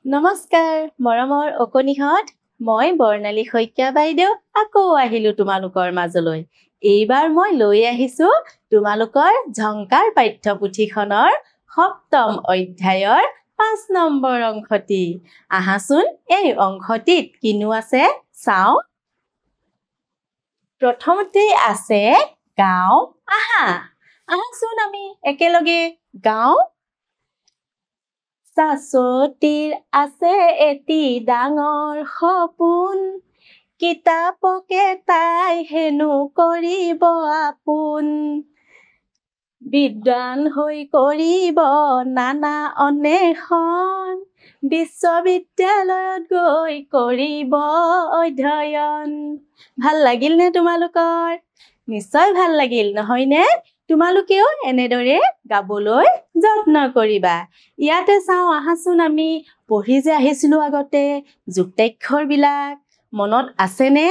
নমস্কাৰ মৰমৰ অকনিহত মই বৰ্ণালী শইকীয়া বাইদেউ আকৌ আহিলো তোমালোকৰ মাজলৈ এইবাৰ মই লৈ আহিছো তোমালোকৰ ঝংকাৰ পাঠ্যপুথিখনৰ সপ্তম অধ্যায়ৰ 5 নম্বৰ অংশটি আহাচোন এই অংশটিত কিনো আছে চাও প্ৰথমতে আছে গাঁও আহাচোন আমি একেলগে গাঁও সাচটিৰ আছে এটি ডাঙৰ সপোন কিতাপকে তাই হেনো কৰিব আপোন বিদ্বান হৈ কৰিব নানা অন্বেষণ বিশ্ববিদ্যালয়ত গৈ কৰিব অধ্যয়ন ভাল লাগিল নে তোমালোকৰ নিশ্চয় ভাল লাগিল নহয়নে তোমালোকেও এনেদৰে গাবলৈ যত্ন কৰিবা ইয়াতে চাও আহাচোন আমি পঢ়ি যে আহিছিলো আগতে যুক্তাক্ষৰ বিলাক মনত আছে নে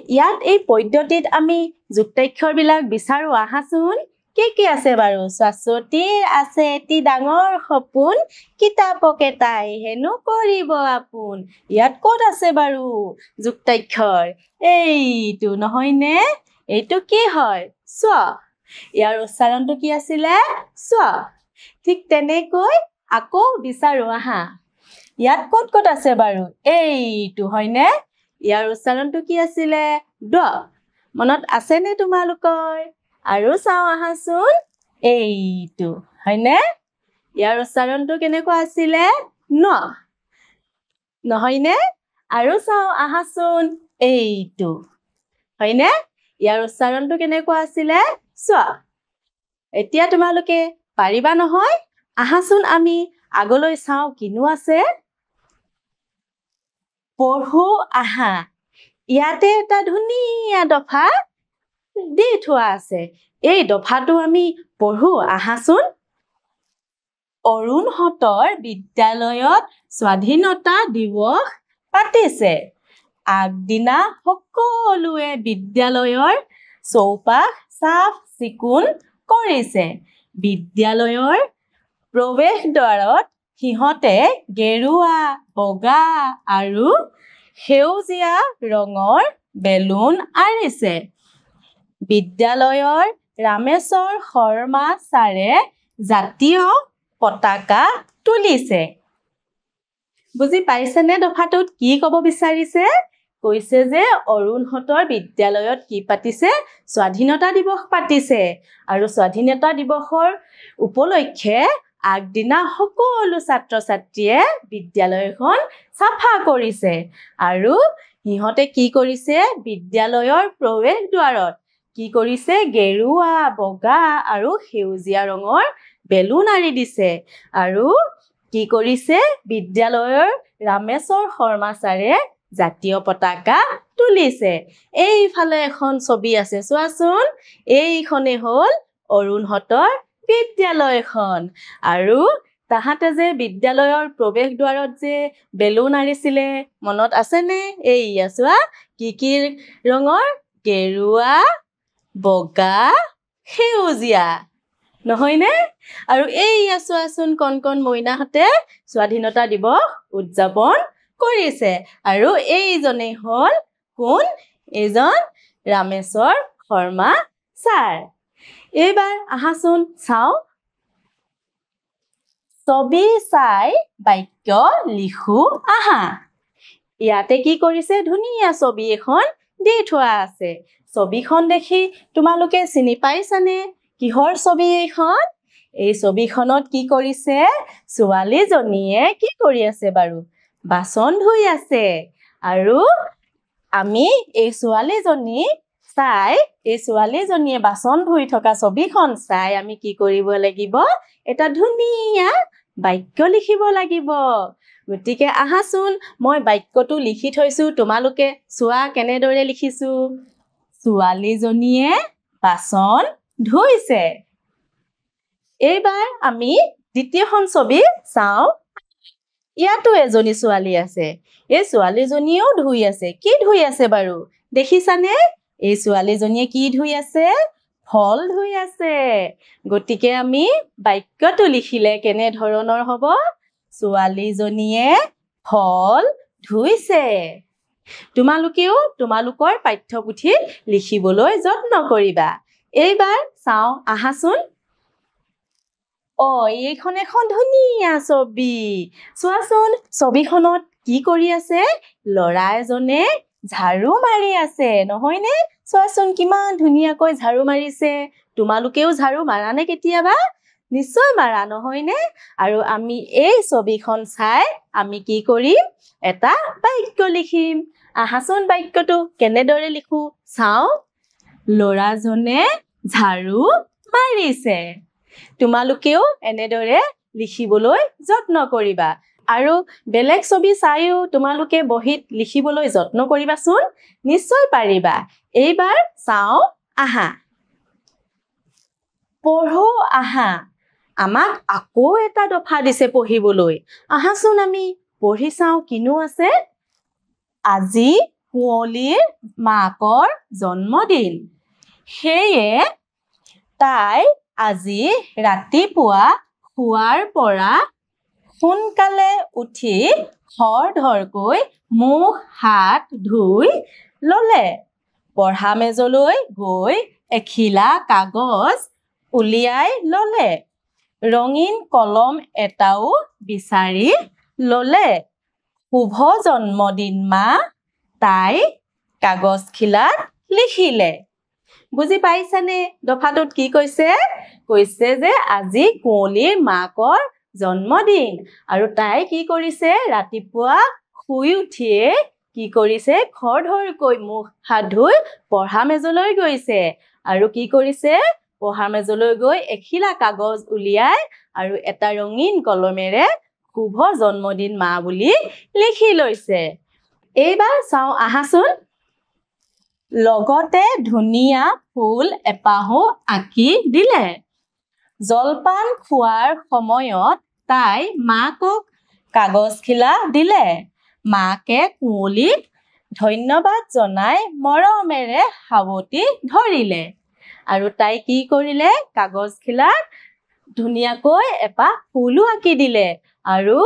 ইয়াত এই পদ্ধতিত আমি যুক্তাক্ষৰ বিলাক বিচাৰো আহাচোন কি আছে বাৰু সাচটিৰ আছে এটি ডাঙৰ সপোন কিতাপকে তাই হেনো কৰিব আপোন ইয়াত ক'ত আছে বাৰু যুক্তাক্ষৰ এইটো নহয়নে এইটো কি হয় স্ব ইয়াৰ উচ্চাৰণটো কি আছিলে স্ব ঠিক তেনেকৈ আকৌ বিচাৰো আহা ইয়াত ক'ত আছে বাৰু এইটো হয়নে ইয়াৰ উচ্চাৰণটো কি আছিলে দ মনত আছে নে তোমালোকৰ আৰু চাও আহাচোন এইটো হয়নে ইয়াৰ উচ্চাৰণটো কেনেকুৱা আছিলে ন নহয়নে আৰু চাও আহাচোন এইটো হয়নে ইয়াৰ উচ্চাৰণটো কেনেকুৱা আছিলে স্ব এতিয়া তোমালোকে পাৰিবা নহয় আহাচোন আমি আগলৈ চাও কিনো আছে পঢ়ো আহা ইয়াতে এটা ধুনীয়া দফা দি থোৱা আছে এই দফাটো আমি পঢ়ো আহাচোন অৰুণহঁতৰ বিদ্যালয়ত স্বাধীনতা দিৱস পাতিছে আগদিনা সকলোৱে বিদ্যালয়ৰ চৌপাশ চাফ চিকুণ কৰিছে বিদ্যালয়ৰ প্ৰৱেশ দ্বাৰত সিহঁতে গেৰুৱা বগা আৰু সেউজীয়া ৰঙৰ বেলুন আঁৰিছে বিদ্যালয়ৰ ৰামেশ্বৰ শৰ্মা ছাৰে জাতীয় পতাকা তুলিছে বুজি পাইছেনে দফাটোত কি ক'ব বিচাৰিছে কৈছে যে অৰুণহঁতৰ বিদ্যালয়ত কি পাতিছে স্বাধীনতা দিৱস পাতিছে আৰু স্বাধীনতা দিৱসৰ উপলক্ষে আগদিনা সকলো ছাত্ৰ ছাত্ৰীয়ে বিদ্যালয়খন চাফা কৰিছে আৰু সিহঁতে কি কৰিছে বিদ্যালয়ৰ প্ৰৱেশ দ্বাৰত কি কৰিছে গেৰুৱা বগা আৰু সেউজীয়া ৰঙৰ বেলুন আঁৰি দিছে আৰু কি কৰিছে বিদ্যালয়ৰ ৰামেশ্বৰ শৰ্মা ছাৰে জাতীয় পতাকা তুলিছে এইফালে এখন ছবি আছে চোৱাচোন এইখনে হ'ল অৰুণহঁতৰ বিদ্যালয়খন আৰু তাহাঁতে যে বিদ্যালয়ৰ প্ৰৱেশ দ্বাৰত যে বেলুন আঁৰিছিলে মনত আছেনে এইয়া চোৱা কি ৰঙৰ গেৰুৱা বগা সেউজীয়া নহয়নে আৰু এইয়া চোৱাচোন কণ মইনাহঁতে স্বাধীনতা দিৱস উদযাপন কৰিছে আৰু এইজনে হ'ল কোন এজন ৰামেশ্বৰ শৰ্মা ছাৰ এইবাৰ আহাচোন চাও ছবি চাই বাক্য লিখো আহা ইয়াতে কি কৰিছে ধুনীয়া ছবি এখন দি থোৱা আছে ছবিখন দেখি তোমালোকে চিনি পাইছানে কিহৰ ছবি এইখন এই ছবিখনত কি কৰিছে ছোৱালীজনীয়ে কি কৰি আছে বাৰু বাচন ধুই আছে আৰু আমি এই ছোৱালীজনীয়ে বাচন ধুই থকা ছবিখন চাই আমি কি কৰিব লাগিব এটা ধুনীয়া বাক্য লিখিব লাগিব গতিকে আহাচোন মই বাক্যটো লিখি থৈছো তোমালোকে চোৱা কেনেদৰে লিখিছো ছোৱালীজনীয়ে বাচন ধুইছে এইবাৰ আমি দ্বিতীয়খন ছবি চাও ইয়াতো এজনী ছোৱালী আছে এই ছোৱালীজনীয়েও ধুই আছে কি ধুই আছে বাৰু দেখিছানে এই ছোৱালীজনীয়ে কি ধুই আছে ফল ধুই আছে গতিকে আমি বাক্যটো লিখিলে কেনে ধৰণৰ হ'ব ছোৱালীজনীয়ে ফল ধুইছে তোমালোকেও তোমালোকৰ পাঠ্যপুথিত লিখিবলৈ যত্ন কৰিবা এইবাৰ চাও আহাচোন এইখন এখন ধুনীয়া ছবি চোৱাচোন ছবিখনত কি কৰি আছে ল'ৰা এজনে ঝাৰু মাৰি আছে নহয়নে চোৱাচোন কিমান ধুনীয়াকৈ ঝাৰু মাৰিছে তোমালোকেও ঝাৰু মাৰানে কেতিয়াবা নিশ্চয় মাৰা নহয়নে আৰু আমি এই ছবিখন চাই আমি কি কৰিম এটা বাক্য লিখিম আহাচোন বাক্যটো কেনেদৰে লিখো চাও ল'ৰাজনে ঝাৰু মাৰিছে তোমালোকেও এনেদৰে লিখিবলৈ যত্ন কৰিবা আৰু বেলেগ ছবি চাইও তোমালোকে বহিত লিখিবলৈ যত্ন কৰিবাচোন নিশ্চয় পাৰিবা এইবাৰ চাও আহা পঢ়ো আহা আমাক আকৌ এটা দফা দিছে পঢ়িবলৈ আহাচোন আমি পঢ়ি চাও কিনো আছে আজি কুঁৱলীৰ মাকৰ জন্মদিন সেয়ে তাই আজি ৰাতিপুৱা শুৱাৰ পৰা সোনকালে উঠি খৰধৰকৈ মুখ হাত ধুই ললে পঢ়া মেজলৈ গৈ এখিলা কাগজ উলিয়াই ললে ৰঙীন কলম এটাও বিচাৰি ললে শুভ জন্মদিন মা তাই কাগজখিলাত লিখিলে বুজি পাইছানে দফাটোত কি কৈছে কৈছে যে আজি কুঁৱলীৰ মাকৰ জন্মদিন আৰু তাই কি কৰিছে ৰাতিপুৱা শুই উঠিয়ে কি কৰিছে খৰধৰকৈ মুখ হাত ধুই পঢ়া মেজলৈ গৈছে আৰু কি কৰিছে পঢ়া মেজলৈ গৈ এখিলা কাগজ উলিয়াই আৰু এটা ৰঙীন কলমেৰে শুভ জন্মদিন মা বুলি লিখি লৈছে এইবাৰ চাও আহাচোন লগতে ধুনীয়া ফুল এপাহো আঁকি দিলে জলপান খোৱাৰ সময়ত তাই মাকক কাগজখিলা দিলে মাকে কুঁৱলীক ধন্যবাদ জনাই মৰমেৰে সাৱটি ধৰিলে আৰু তাই কি কৰিলে কাগজখিলাত ধুনীয়াকৈ এপাহ ফুলো আঁকি দিলে আৰু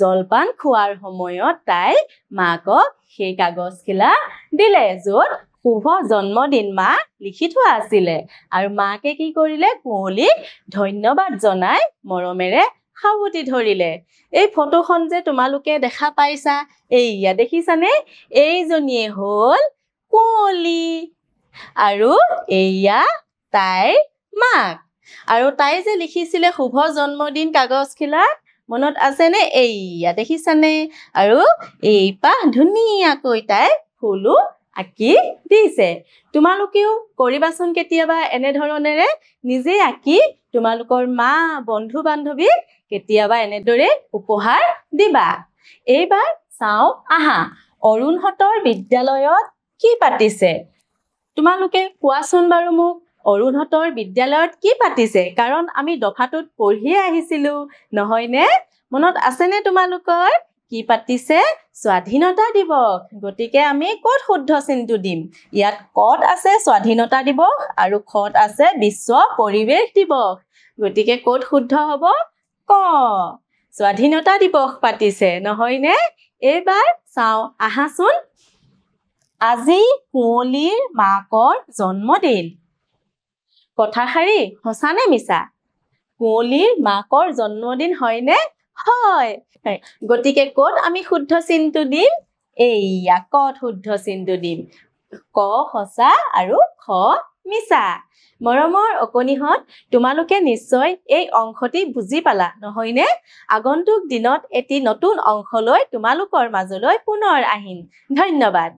জলপান খোৱাৰ সময়ত তাই মাকক সেই কাগজখিলা দিলে য'ত শুভ জন্মদিন মা লিখি থোৱা আছিলে আৰু মাকে কি কৰিলে কুঁৱলীক ধন্যবাদ জনাই মৰমেৰে সাৱটি ধৰিলে এই ফটোখন যে তোমালোকে দেখা পাইছা এইয়া দেখিছানে এইজনীয়ে হ'ল কুঁৱলী আৰু এইয়া তাইৰ মাক আৰু তাই যে লিখিছিলে শুভ জন্মদিন কাগজখিলাত মনত আছেনে এইয়া দেখিছানে আৰু এইপাহ ধুনীয়াকৈ তাই ফুলো আঁকি দিছে তোমালোকেও কৰিবাচোন কেতিয়াবা এনেধৰণেৰে নিজে আঁকি তোমালোকৰ মা বন্ধু বান্ধৱীক কেতিয়াবা এনেদৰে উপহাৰ দিবা এইবাৰ চাও আহা অৰুণহঁতৰ বিদ্যালয়ত কি পাতিছে তোমালোকে কোৱাচোন বাৰু মোক অৰুণহঁতৰ বিদ্যালয়ত কি পাতিছে কাৰণ আমি দফাটোত পঢ়িয়ে আহিছিলো নহয়নে মনত আছেনে তোমালোকৰ কি পাতিছে স্বাধীনতা দিৱস গতিকে আমি ক'ত শুদ্ধ চিনটো দিম ইয়াত ক'ত আছে স্বাধীনতা দিৱস আৰু খত আছে বিশ্ব পৰিৱেশ দিৱস গতিকে ক'ত শুদ্ধ হ'ব ক স্বাধীনতা দিৱস পাতিছে নহয়নে এইবাৰ চাও আহাচোন আজি কুঁৱলীৰ মাকৰ জন্মদিন কথাষাৰি সঁচানে মিছা কুঁৱলীৰ মাকৰ জন্মদিন হয়নে হয় গতিকে ক'ত আমি শুদ্ধ চিনটো দিম এইয়া ক'ত শুদ্ধ চিনটো দিম ক সঁচা আৰু খ মিছা মৰমৰ অকণিহঁত তোমালোকে নিশ্চয় এই অংশটি বুজি পালা নহয়নে আগন্তুক দিনত এটি নতুন অংশ লৈ তোমালোকৰ মাজলৈ পুনৰ আহিম ধন্যবাদ